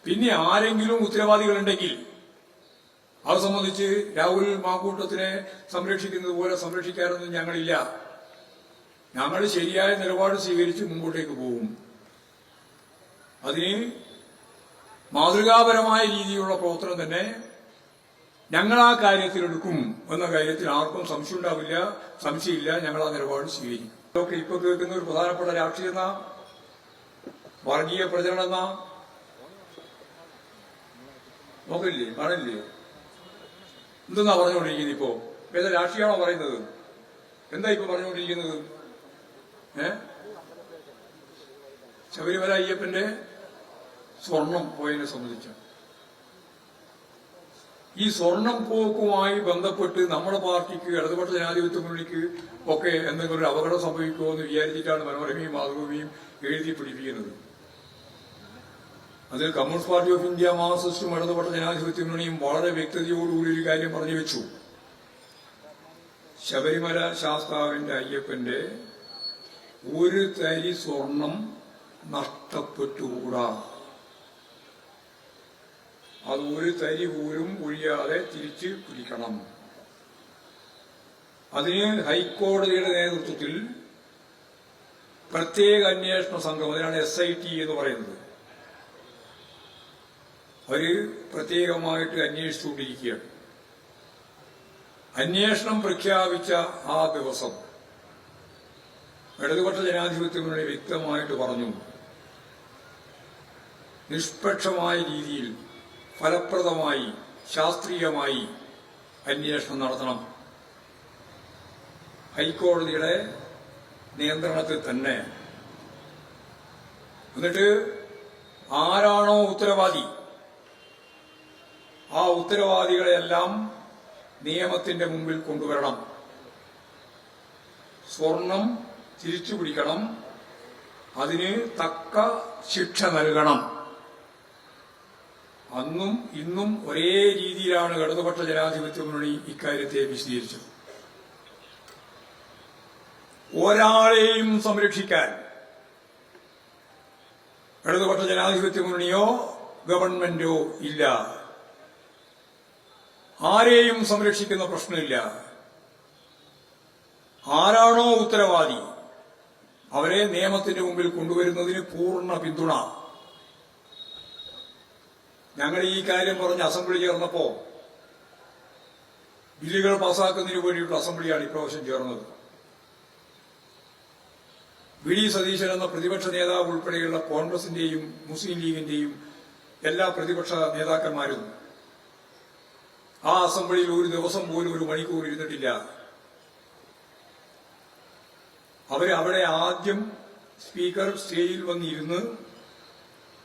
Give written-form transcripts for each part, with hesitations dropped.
പിന്നെ ആരെങ്കിലും ഉത്തരവാദികളുണ്ടെങ്കിൽ അത് സംബന്ധിച്ച് രാഹുൽ മാക്കൂട്ടത്തിനെ സംരക്ഷിക്കുന്നത് പോലെ സംരക്ഷിക്കാനൊന്നും ഞങ്ങളില്ല. ഞങ്ങൾ ശരിയായ നിലപാട് സ്വീകരിച്ച് മുമ്പോട്ടേക്ക് പോകും. അതിന് മാതൃകാപരമായ രീതിയിലുള്ള പ്രവർത്തനം തന്നെ ഞങ്ങൾ ആ കാര്യത്തിലെടുക്കും എന്ന കാര്യത്തിൽ ആർക്കും സംശയമില്ല. ഞങ്ങൾ ആ നിലപാട് സ്വീകരിക്കും. ഇതൊക്കെ ഇപ്പൊ കേൾക്കുന്ന ഒരു പ്രധാനപ്പെട്ട രാഷ്ട്രീയ വർഗീയ പ്രചരണം നോക്കില്ലേ, കാണില്ലേ? എന്തെന്നാ പറഞ്ഞുകൊണ്ടിരിക്കുന്നത്? ഇപ്പോ ഏതാ രാഷ്ട്രീയമാണോ പറയുന്നത്? എന്താ ഇപ്പൊ പറഞ്ഞുകൊണ്ടിരിക്കുന്നത്? ശബരിമല അയ്യപ്പന്റെ സ്വർണം പോയതിനെ സംബന്ധിച്ച ഈ സ്വർണം പോക്കുമായി ബന്ധപ്പെട്ട് നമ്മുടെ പാർട്ടിക്ക്, ഇടതുപക്ഷ ജനാധിപത്യ മുന്നണിക്ക് ഒക്കെ എന്തെങ്കിലും ഒരു അപകടം സംഭവിക്കുമോ എന്ന് വിചാരിച്ചിട്ടാണ് മനോരമയും മാതൃഭൂമിയും എഴുതി പിടിപ്പിക്കുന്നത്. അതിൽ കമ്മ്യൂണിസ്റ്റ് പാർട്ടി ഓഫ് ഇന്ത്യ, മാർക്സിസ്റ്റും ഇടതുപക്ഷ ജനാധിപത്യ മുന്നണിയും വളരെ വ്യക്തതയോടുകൂടി ഒരു കാര്യം പറഞ്ഞു വെച്ചു. ശബരിമല ശാസ്താവിന്റെ അയ്യപ്പന്റെ ഒരു തരി സ്വർണം നഷ്ടപ്പെട്ടുകൂടാ. അത് ഒരു തരി പോലും ഒഴിയാതെ തിരിച്ചു പിടിക്കണം. അതിന് ഹൈക്കോടതിയുടെ നേതൃത്വത്തിൽ പ്രത്യേക അന്വേഷണ സംഘം, അതിനാണ് SIT എന്ന് പറയുന്നത്, അവര് പ്രത്യേകമായിട്ട് അന്വേഷിച്ചുകൊണ്ടിരിക്കുകയാണ്. അന്വേഷണം പ്രഖ്യാപിച്ച ആ ദിവസം ഇടതുപക്ഷ ജനാധിപത്യ മുന്നണി വ്യക്തമായിട്ട് പറഞ്ഞു, നിഷ്പക്ഷമായ രീതിയിൽ ഫലപ്രദമായി ശാസ്ത്രീയമായി അന്വേഷണം നടത്തണം. ഹൈക്കോടതിയുടെ നിയന്ത്രണത്തിൽ തന്നെ. എന്നിട്ട് ആരാണോ ഉത്തരവാദി ആ ഉത്തരവാദികളെയെല്ലാം നിയമത്തിന്റെ മുമ്പിൽ കൊണ്ടുവരണം. സ്വർണം തിരിച്ചു പിടിക്കണം. അതിന് തക്ക ശിക്ഷ നൽകണം. അന്നും ഇന്നും ഒരേ രീതിയിലാണ് ഇടതുപക്ഷ ജനാധിപത്യ മുന്നണി ഇക്കാര്യത്തെ വിശദീകരിച്ചത്. ഒരാളെയും സംരക്ഷിക്കാൻ ഇടതുപക്ഷ ജനാധിപത്യ മുന്നണിയോ ഗവൺമെന്റോ ഇല്ല. ആരെയും സംരക്ഷിക്കുന്ന പ്രശ്നമില്ല. ആരാണോ ഉത്തരവാദി അവരെ നിയമത്തിന്റെ മുമ്പിൽ കൊണ്ടുവരുന്നതിന് പൂർണ്ണ പിന്തുണ. ഞങ്ങൾ ഈ കാര്യം പറഞ്ഞ് അസംബ്ലി ചേർന്നപ്പോ ബില്ലുകൾ പാസാക്കുന്നതിന് വേണ്ടിയിട്ടുള്ള അസംബ്ലിയാണ് ഇപ്രാവശ്യം ചേർന്നത്. വി ഡി സതീശൻ എന്ന പ്രതിപക്ഷ നേതാവ് ഉൾപ്പെടെയുള്ള കോൺഗ്രസിന്റെയും മുസ്ലിം ലീഗിന്റെയും എല്ലാ പ്രതിപക്ഷ നേതാക്കന്മാരും ആ അസംബ്ലിയിൽ ഒരു ദിവസം പോലും ഒരു മണിക്കൂർ ഇരുന്നിട്ടില്ല. അവിടെ ആദ്യം സ്പീക്കർ സ്റ്റേജിൽ വന്നിരുന്ന്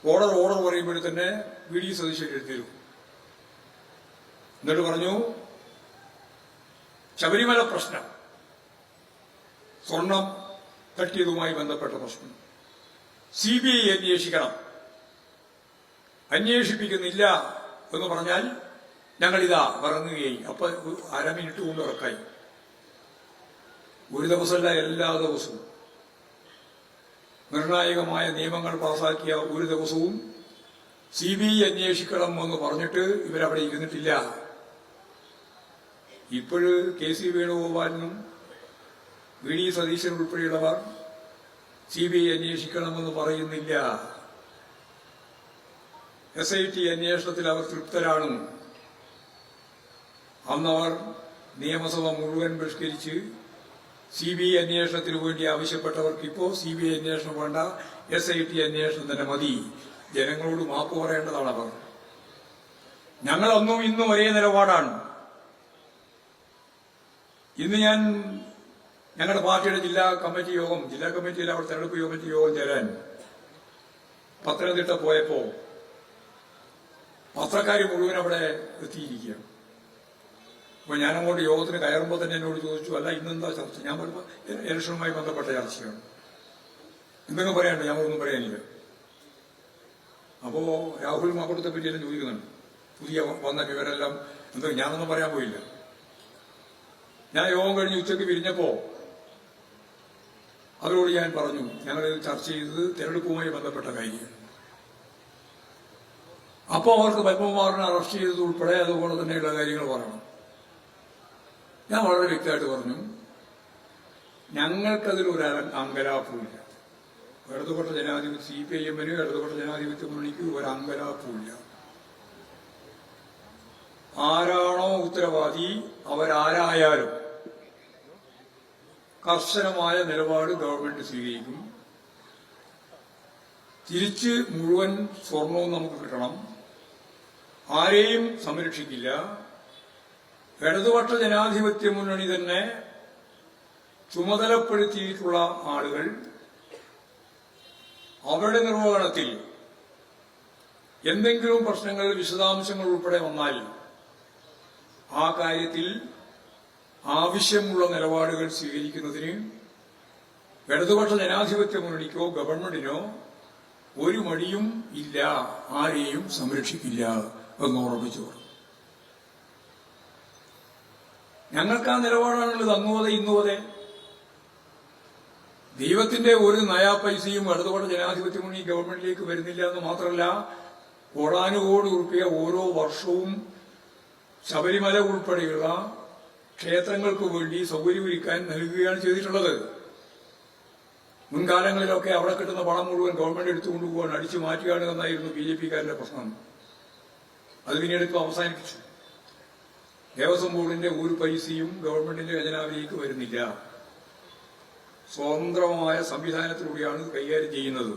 ഓർഡർ പറയുമ്പോൾ തന്നെ വി ഡി സതീശൻ എഴുതിയിരുന്നു. എന്നിട്ട് പറഞ്ഞു, ശബരിമല പ്രശ്നം, സ്വർണം തട്ടിയതുമായി ബന്ധപ്പെട്ട പ്രശ്നം CBI അന്വേഷിക്കണം. അന്വേഷിപ്പിക്കുന്നില്ല എന്ന് പറഞ്ഞാൽ ഞങ്ങളിതാ ഇറങ്ങുകയായി. അപ്പൊ അരമിനിറ്റ് കൊണ്ട് ഇറക്കായി. ഒരു ദിവസമല്ല, എല്ലാ ദിവസവും നിർണായകമായ നിയമങ്ങൾ പാസാക്കിയ ഒരു ദിവസവും CBI അന്വേഷിക്കണം എന്ന് പറഞ്ഞിട്ട് ഇവരവിടെ ഇരുന്നിട്ടില്ല. ഇപ്പോഴ് KC വേണുഗോപാലിനും വി ഡി സതീശൻ ഉൾപ്പെടെയുള്ളവർ CBI അന്വേഷിക്കണമെന്ന് പറയുന്നില്ല. SIT അന്വേഷണത്തിൽ അവർ തൃപ്തരാണ്. അന്നവർ നിയമസഭ മുഴുവൻ ബഹിഷ്കരിച്ച് CBI അന്വേഷണത്തിന് വേണ്ടി ആവശ്യപ്പെട്ടവർക്ക് ഇപ്പോ CBI അന്വേഷണം വേണ്ട, SIT അന്വേഷണം തന്നെ മതി. ജനങ്ങളോട് മാപ്പ് പറയേണ്ടതാണ് അവർ. ഞങ്ങൾ അന്നും ഇന്നും ഒരേ നിലപാടാണ്. ഇന്ന് ഞാൻ ഞങ്ങളുടെ പാർട്ടിയുടെ ജില്ലാ കമ്മിറ്റിയിൽ അവിടെ തെരഞ്ഞെടുപ്പ് കമ്മിറ്റി യോഗം ചേരാൻ പത്തനംതിട്ട പോയപ്പോ പത്രക്കാർ മുഴുവൻ അവിടെ എത്തിയിരിക്കുകയാണ്. അപ്പൊ ഞാനങ്ങോട്ട് യോഗത്തിന് കയറുമ്പോൾ തന്നെ എന്നോട് ചോദിച്ചു, അല്ല ഇന്നെന്താ ചർച്ച? ഞാൻ പറയുമ്പോൾ ഇലക്ഷനുമായി ബന്ധപ്പെട്ട ചർച്ചയാണ്. എന്തെങ്കിലും പറയാനുണ്ട്? ഞാൻ ഒന്നും പറയാനില്ല. അപ്പോ രാഹുൽ മാക്കൂട്ടത്തെ പറ്റിയെല്ലാം ചോദിക്കുന്നുണ്ട്. പുതിയ വന്ന വിവരെല്ലാം എന്തെങ്കിലും ഞാനൊന്നും പറയാൻ പോയില്ല. ഞാൻ യോഗം കഴിഞ്ഞ് ഉച്ചയ്ക്ക് പിരിഞ്ഞപ്പോ അവരോട് ഞാൻ പറഞ്ഞു, ഞങ്ങൾ ചർച്ച ചെയ്തത് തെരഞ്ഞെടുപ്പുമായി ബന്ധപ്പെട്ട കാര്യമാണ്. അപ്പോൾ അവർക്ക് പത്മകുമാറിനെ അറസ്റ്റ് ചെയ്തത് ഉൾപ്പെടെ അതുപോലെ തന്നെയുള്ള കാര്യങ്ങൾ പറയണം. ഞാൻ വളരെ വ്യക്തമായിട്ട് പറഞ്ഞു, ഞങ്ങൾക്കതിൽ ഒരു അങ്കലാപ്പുമില്ല. ഇടതുപക്ഷ ജനാധിപത്യ CPIM-ന് ഇടതുപക്ഷ ജനാധിപത്യ മുന്നണിക്ക് ഒരു അങ്കലാപ്പുമില്ല. ആരാണോ ഉത്തരവാദി അവരാരായാലും കർശനമായ നിലപാട് ഗവൺമെന്റ് സ്വീകരിക്കും. തിരിച്ച് മുഴുവൻ സ്വർണവും നമുക്ക് കിട്ടണം. ആരെയും സംരക്ഷിക്കില്ല. ഇടതുപക്ഷ ജനാധിപത്യ മുന്നണി തന്നെ ചുമതലപ്പെടുത്തിയിട്ടുള്ള ആളുകൾ അവരുടെ നിർവഹണത്തിൽ എന്തെങ്കിലും പ്രശ്നങ്ങൾ വിശദാംശങ്ങൾ ഉൾപ്പെടെ വന്നാൽ ആ കാര്യത്തിൽ ആവശ്യമുള്ള നിലപാടുകൾ സ്വീകരിക്കുന്നതിന് ഇടതുപക്ഷ ജനാധിപത്യ മുന്നണിക്കോ ഗവൺമെന്റിനോ ഒരു മടിയും ഇല്ല. ആരെയും സംരക്ഷിക്കില്ല എന്ന് ഉറപ്പിച്ചു പറഞ്ഞു. ഞങ്ങൾക്ക് ആ നിലപാടാണുള്ളത് അന്നുവതെ ഇന്നുവതെ. ദൈവത്തിന്റെ ഒരു നയാ പൈസയും ഇടതുപക്ഷ ജനാധിപത്യ മുന്നണി ഗവൺമെന്റിലേക്ക് വരുന്നില്ല എന്ന് മാത്രമല്ല, കോടാനുകോടി ഉറുപ്പിക ഓരോ വർഷവും ശബരിമല ഉൾപ്പെടെയുള്ള ക്ഷേത്രങ്ങൾക്ക് വേണ്ടി സൗകര്യമൊരുക്കാൻ നൽകുകയാണ് ചെയ്തിട്ടുള്ളത്. മുൻകാലങ്ങളിലൊക്കെ അവിടെ കിട്ടുന്ന പണം മുഴുവൻ ഗവൺമെന്റ് എടുത്തുകൊണ്ടുപോകാൻ അടിച്ചു മാറ്റുകയാണ് എന്നായിരുന്നു BJP-കാരുടെ പ്രശ്നം. അത് പിന്നീട് ഇപ്പോൾ അവസാനിപ്പിച്ചു. ദേവസ്വം ബോർഡിന്റെ ഒരു പൈസയും ഗവൺമെന്റിന്റെ ഖജനാവിലേക്ക് വരുന്നില്ല. സ്വതന്ത്രമായ സംവിധാനത്തിലൂടെയാണ് കൈകാര്യം ചെയ്യുന്നത്.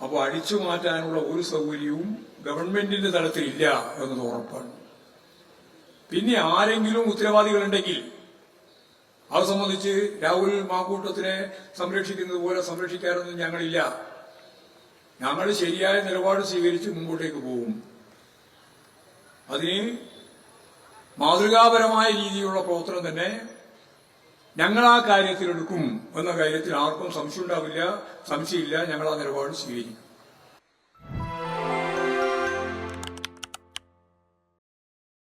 അപ്പോൾ അടിച്ചു മാറ്റാനുള്ള ഒരു സൗകര്യവും ഗവൺമെന്റിന്റെ തലത്തിലില്ല എന്നത് ഉറപ്പാണ്. പിന്നെ ആരെങ്കിലും ഉത്തരവാദികളുണ്ടെങ്കിൽ അത് സംബന്ധിച്ച് രാഹുൽ മാക്കൂട്ടത്തിനെ സംരക്ഷിക്കുന്നത് പോലെ സംരക്ഷിക്കാനൊന്നും ഞങ്ങളില്ല. ഞങ്ങൾ ശരിയായ നിലപാട് സ്വീകരിച്ച് മുമ്പോട്ടേക്ക് പോകും. അതിന് മാതൃകാപരമായ രീതിയിലുള്ള പ്രവർത്തനം തന്നെ ഞങ്ങൾ ആ കാര്യത്തിലെടുക്കും എന്ന കാര്യത്തിൽ ആർക്കും സംശയമില്ല. ഞങ്ങൾ ആ നിലപാട് സ്വീകരിക്കും.